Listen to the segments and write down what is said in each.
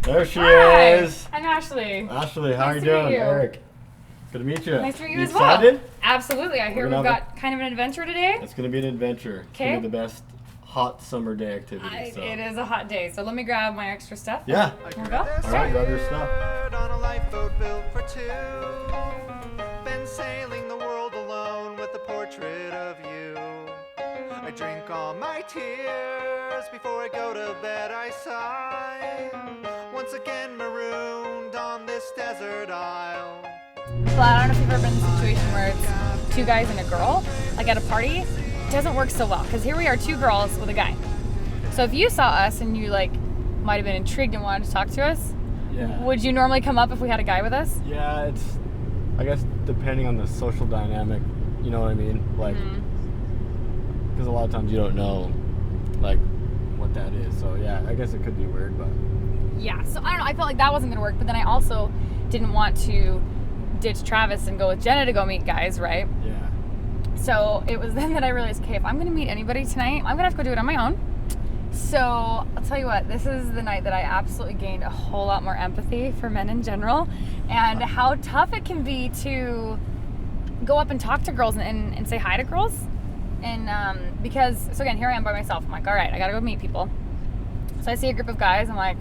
There she Hi. is. I'm Ashley. Ashley, how Nice are you to doing? meet you. Eric. Good to meet you. Nice to meet you You as well. excited? Absolutely. I hear We're we've gonna got kind of an adventure today. It's going to be an adventure. It's going to be the best hot summer day activity. So. It is a hot day, so let me grab my extra stuff. Yeah. We'll go. All right, grab your stuff. On a lifeboat built for two. Been sailing the world alone with a portrait of you. I drink all my tears before I go to bed. I sigh. Once again marooned on this desert isle. Well, I don't know if you've ever been in a situation where it's two guys and a girl, like at a party. It doesn't work so well, because here we are, two girls with a guy. So if you saw us and you might have been intrigued and wanted to talk to us, would you normally come up if we had a guy with us? Yeah, it's, I guess, depending on the social dynamic, you know what I mean? Like, because a lot of times you don't know, what that is. So, yeah, I guess it could be weird, but. Yeah, so I don't know. I felt like that wasn't going to work, but then I also didn't want to ditch Travis and go with Jenna to go meet guys, right? Yeah. So it was then that I realized, okay, if I'm going to meet anybody tonight, I'm going to have to go do it on my own. So I'll tell you what, this is the night that I absolutely gained a whole lot more empathy for men in general, and how tough it can be to go up and talk to girls and say hi to girls. And because, so again, here I am by myself. I'm like, all right, I got to go meet people. So I see a group of guys. I'm like,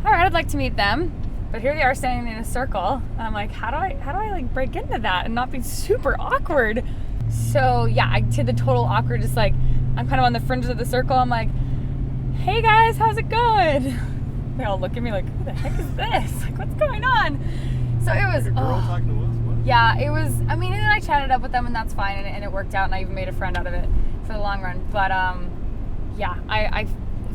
all right, I'd like to meet them. But here they are standing in a circle. And I'm like, how do I break into that and not be super awkward? So yeah, I did the total awkward, just I'm kind of on the fringes of the circle. I'm like, hey guys, how's it going? They all look at me like, who the heck is this? What's going on? So it was, talking to us? What? yeah, it was, and then I chatted up with them and that's fine. And it worked out and I even made a friend out of it for the long run. But yeah, I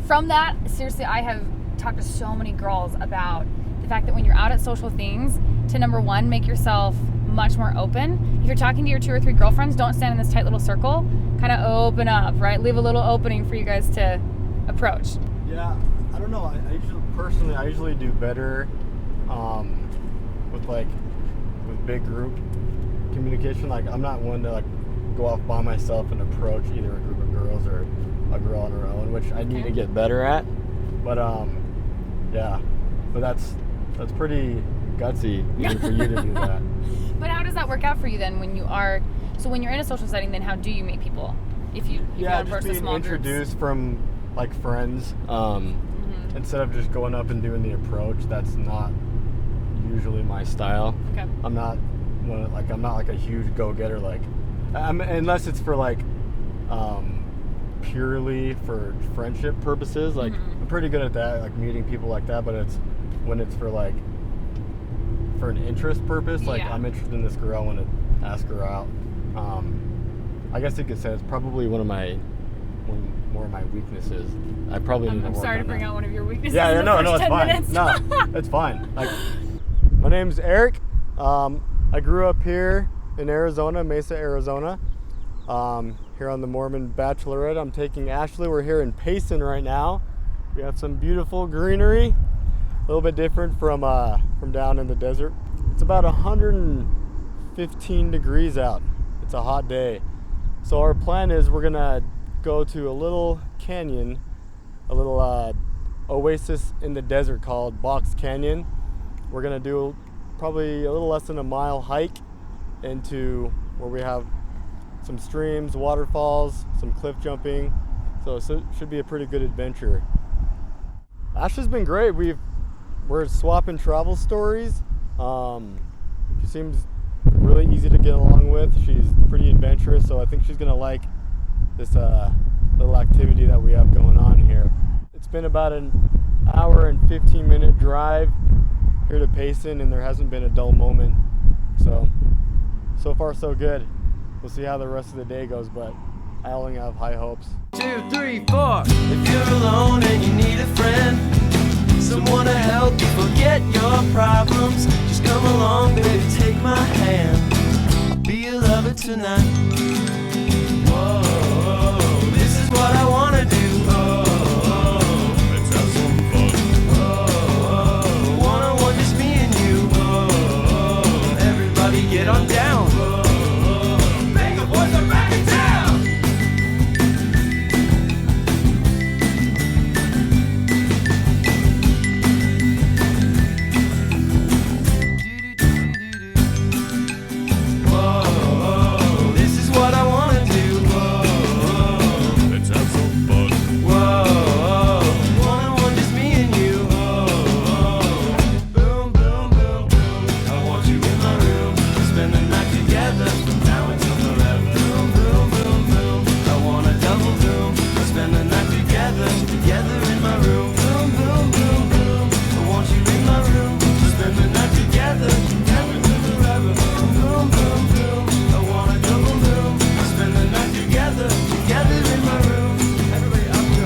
from that, seriously, I have talked to so many girls about the fact that when you're out at social things, to number one, make yourself much more open. If you're talking to your 2 or 3 girlfriends, don't stand in this tight little circle. Kind of open up, right? Leave a little opening for you guys to approach. Yeah, I don't know. I usually do better with big group communication. I'm not one to go off by myself and approach either a group of girls or a girl on her own, which I need to get better at. But yeah, but that's pretty gutsy even for you to do that. But how does that work out for you then when you're in a social setting, then how do you meet people? If you Just approach the being small introduced from friends, instead of just going up and doing the approach. That's not usually my style. Okay. I'm not a huge go-getter unless it's for purely for friendship purposes. I'm pretty good at that, meeting people like that, but it's when it's for for an interest purpose, I'm interested in this girl, I want to ask her out. I guess you could say it's probably more of my weaknesses. I probably need to work on that. I'm sorry to bring out one of your weaknesses. Yeah, in the no, first it's 10 fine. minutes. No, it's fine. My name's Eric. I grew up here in Arizona, Mesa, Arizona. Here on the Mormon Bachelorette, I'm taking Ashley. We're here in Payson right now. We have some beautiful greenery, a little bit different from down in the desert. It's about 115 degrees out. It's a hot day. So our plan is we're gonna go to a little canyon, a little oasis in the desert called Box Canyon. We're gonna do probably a little less than a mile hike into where we have some streams, waterfalls, some cliff jumping. So it should be a pretty good adventure. Ashley's been great. We're swapping travel stories. She seems really easy to get along with. She's pretty adventurous, so I think she's gonna like this little activity that we have going on here. It's been about an hour and 15-minute drive here to Payson, and there hasn't been a dull moment. So far so good. We'll see how the rest of the day goes, but I only have high hopes. 2, 3, 4. If you're alone and you need a friend, someone to help you forget your problems, just come along, baby, take my hand. I'll be your lover tonight. Whoa, this is what I wanna do. Oh, let's have some fun. Oh, one-on-one, just me and you. Oh, everybody get on down. Make the boys are back in town. together in my room. Boom, boom, boom, boom. I want you in my room. Spend the night together. Never to forever. Boom, boom, boom, boom. I want a double room. Spend the night together. Together in my room. Everybody up to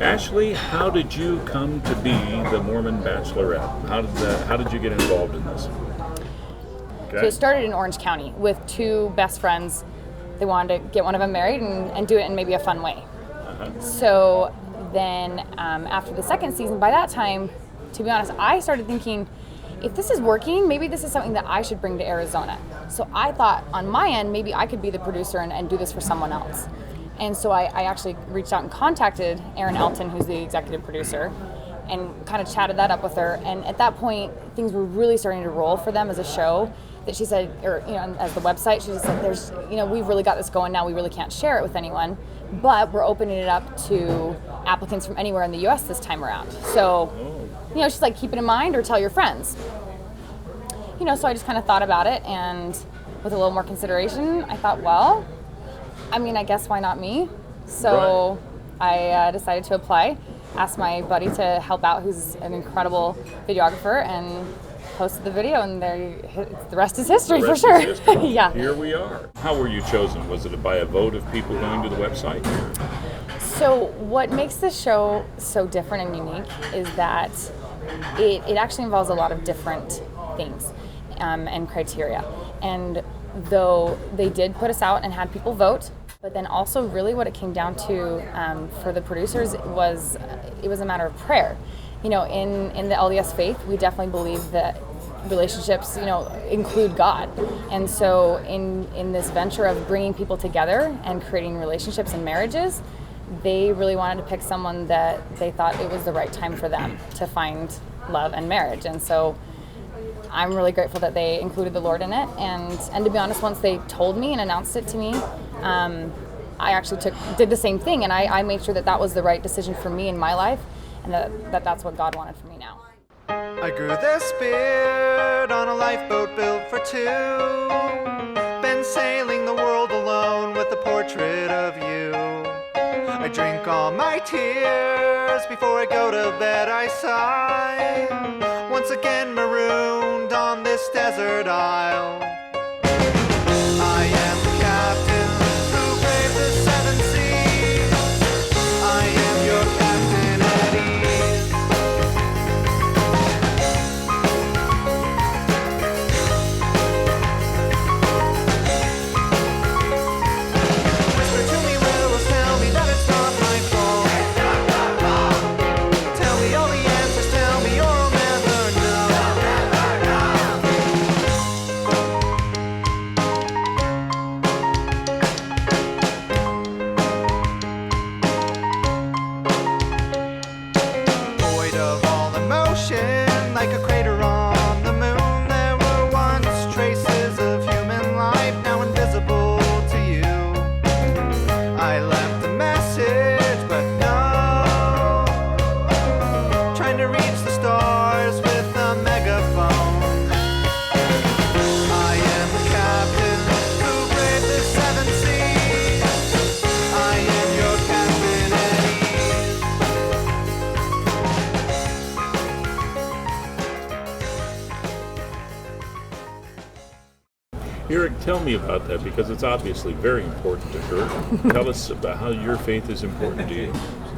Ashley, how did you come to be the Mormon Bachelorette? How did you get involved in this? So it started in Orange County with two best friends. They wanted to get one of them married and do it in maybe a fun way. So then after the second season, by that time, to be honest, I started thinking, if this is working, maybe this is something that I should bring to Arizona. So I thought on my end, maybe I could be the producer and do this for someone else. And so I actually reached out and contacted Erin Elton, who's the executive producer, and kind of chatted that up with her. And at that point, things were really starting to roll for them as a show. That she said, or as the website, she just said, "There's, we've really got this going now. We really can't share it with anyone, but we're opening it up to applicants from anywhere in the U.S. this time around. So, she's like, keep it in mind or tell your friends." So I just kind of thought about it, and with a little more consideration, I thought, well, I guess why not me? So I decided to apply, asked my buddy to help out, who's an incredible videographer, and posted the video, and the rest is history for sure. Yeah. Here we are. How were you chosen? Was it by a vote of people going to the website? So what makes this show so different and unique is that it actually involves a lot of different things and criteria. And though they did put us out and had people vote, but then also really what it came down to for the producers was a matter of prayer. In the LDS faith, we definitely believe that relationships, include God. And so in this venture of bringing people together and creating relationships and marriages, they really wanted to pick someone that they thought it was the right time for them to find love and marriage. And so I'm really grateful that they included the Lord in it. And to be honest, once they told me and announced it to me, I actually did the same thing, and I made sure that was the right decision for me in my life, and that's what God wanted for me now. I grew this beard on a lifeboat built for two. Been sailing the world alone with a portrait of you. I drink all my tears before I go to bed. I sigh, once again marooned on this desert isle. I am the captain who braved the seven seas. I am your Captain Eddie. Whisper to me, Willis, tell me that it's not my fault. Tell me all the answers, tell me or I'll never know. Void of all emotion, like a crater on the moon. There were once traces of human life, now invisible to you. I left a message, but no, trying to reach the stars with a megaphone. I am the captain who braved the seven seas. I am your Captain Eddie. Erik, tell me about that, because it's obviously very important to her. Tell us about how your faith is important to you.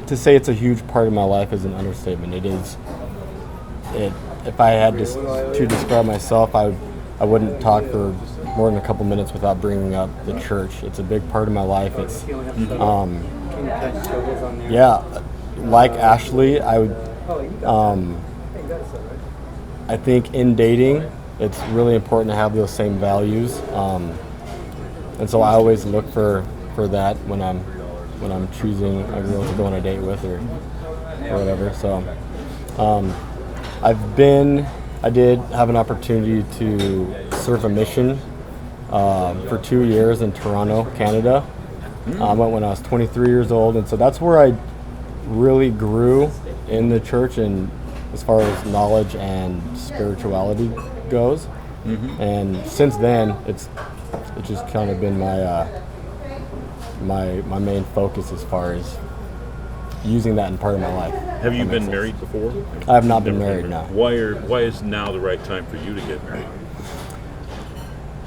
To say it's a huge part of my life is an understatement. It is. If I had to describe myself, I wouldn't talk for more than a couple minutes without bringing up the church. It's a big part of my life. It's, like Ashley, I think in dating, it's really important to have those same values, and so I always look for that when I'm choosing a girl to go on a date with or whatever. So I did have an opportunity to serve a mission for 2 years in Toronto, Canada. I went when I was 23 years old, and so that's where I really grew in the church and as far as knowledge and spirituality goes. And since then, it's just kind of been my main focus as far as using that in part of my life. Have you been married before? I have not been Never married, no. Why is now the right time for you to get married?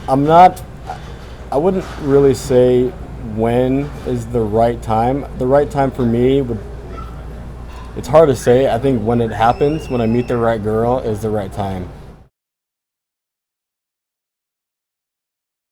I wouldn't really say when is the right time. The right time for me it's hard to say. I think when it happens, when I meet the right girl, is the right time.